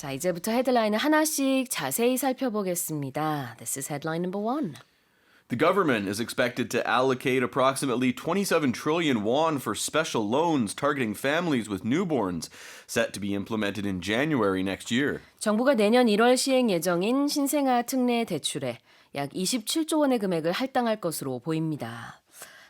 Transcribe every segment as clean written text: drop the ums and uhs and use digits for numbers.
자, 이제부터 헤드라인을 하나씩 자세히 살펴보겠습니다. This is headline number 1. The government is expected to allocate approximately 27 trillion won for special loans targeting families with newborns, set to be implemented in January next year. 정부가 내년 1월 시행 예정인 신생아특례대출에 약 27조 원의 금액을 할당할 것으로 보입니다.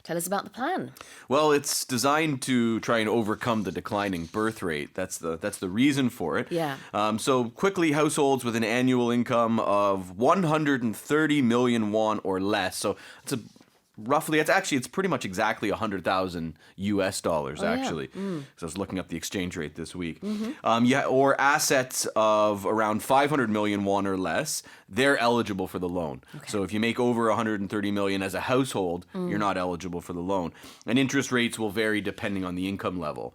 Tell us about the plan. Well, it's designed to try and overcome the declining birth rate. That's the reason for it. Yeah. So quickly, households with an annual income of 130 million won or less. So it's pretty much exactly 100,000 US dollars, actually. So I was looking up the exchange rate this week. Or assets of around 500 million won or less, they're eligible for the loan. Okay. So if you make over 130 million as a household, you're not eligible for the loan. And interest rates will vary depending on the income level.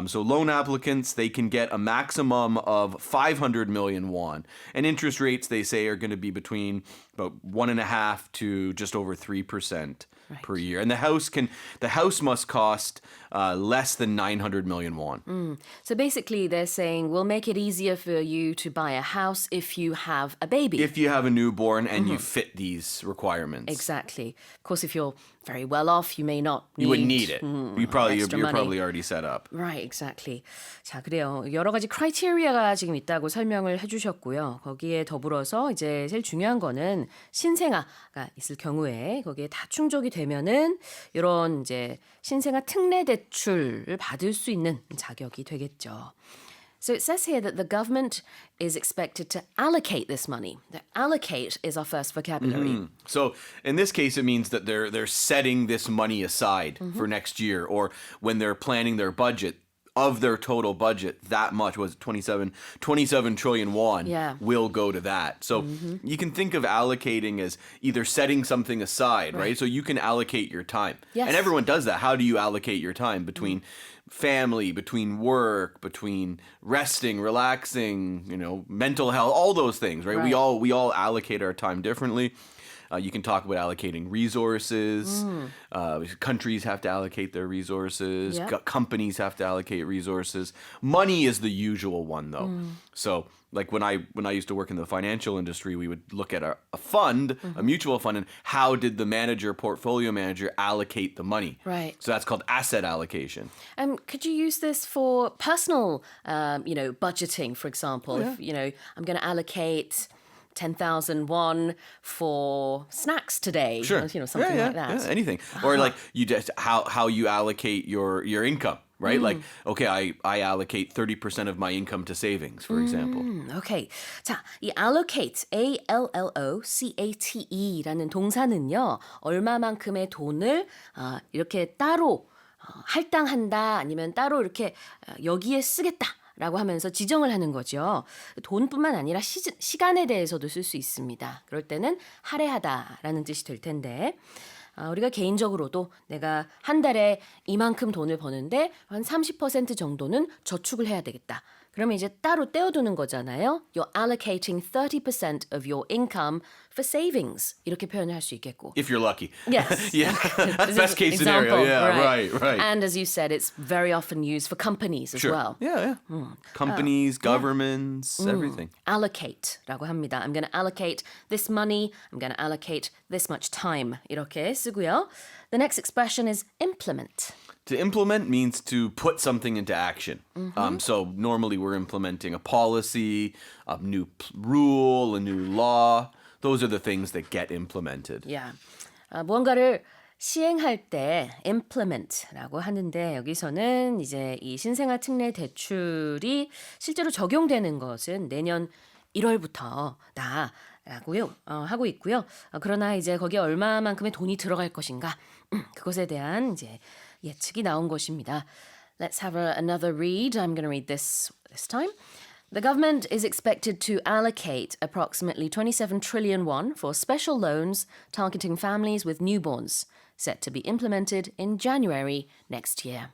So loan applicants, they can get a maximum of 500 million won. And interest rates, they say, are going to be between about 1.5% to just over 3% per year. And the house must cost less than 900 million won. So basically they're saying we'll make it easier for you to buy a house if you have a baby. If you have a newborn and you fit these requirements. Exactly. Of course, if you're very well off, you may not need You wouldn't need it. You're probably already set up. Right, exactly. 자, 그래요. 여러 가지 크라이테리아가 지금 있다고 설명을 해주셨고요. 거기에 더불어서 이제 제일 중요한 거는 신생아가 있을 경우에 거기에 다 충족이 되면은 이런 이제 신생아 특례 대출을 받을 수 있는 자격이 되겠죠. So it says here that the government is expected to allocate this money. The allocate is our first vocabulary. So in this case, it means that they're setting this money aside for next year, or when they're planning their budget, of their total budget, that much was 27 trillion won will go to that. So you can think of allocating as either setting something aside, right? So you can allocate your time. Yes. And everyone does that. How do you allocate your time between family, between work, between resting, relaxing, mental health, all those things, right? We all allocate our time differently. You can talk about allocating resources. Countries have to allocate their resources. Yep. Companies have to allocate resources. Money is the usual one, though. So, like when I used to work in the financial industry, we would look at a fund, a mutual fund, and how did the portfolio manager allocate the money? Right. So that's called asset allocation. Could you use this for personal, budgeting, for example? Yeah. If, I'm going to allocate 10,000 won for snacks today. Sure. Something like that. Yeah, anything. Or like you just how you allocate your income, right? Like, okay, I allocate 30% of my income to savings, for example. Okay. 자, 이 allocate, A-L-L-O-C-A-T-E라는 동사는요. 얼마만큼의 돈을 이렇게 따로 할당한다 아니면 따로 이렇게 여기에 쓰겠다. 라고 하면서 지정을 하는 거죠. 돈뿐만 아니라 시간에 대해서도 쓸 수 있습니다. 그럴 때는 할애하다라는 뜻이 될 텐데 우리가 개인적으로도 내가 한 달에 이만큼 돈을 버는데 한 30% 정도는 저축을 해야 되겠다. 그러면 이제 따로 떼어두는 거잖아요. You're allocating 30% of your income for savings. 이렇게 표현을 할 수 있겠고. If you're lucky. Yes. Yeah. That's best case example, scenario. Yeah, right. And as you said, it's very often used for companies as well. Yeah. Companies, governments, everything. Allocate라고 합니다. I'm going to allocate this money. I'm going to allocate this much time. 이렇게 쓰고요. The next expression is implement. To implement means to put something into action. So normally we're implementing a policy, a new rule, a new law. Those are the things that get implemented. Yeah. 무언가를 시행할 때 implement라고 하는데 여기서는 이제 이 신생아 특례 대출이 실제로 적용되는 것은 내년 1월부터 라고요 하고 있고요. 그러나 이제 거기에 얼마만큼의 돈이 들어갈 것인가 그것에 대한 이제 예측이 나온 것입니다. Let's have another read. I'm going to read this time. The government is expected to allocate approximately 27 trillion won for special loans targeting families with newborns, set to be implemented in January next year.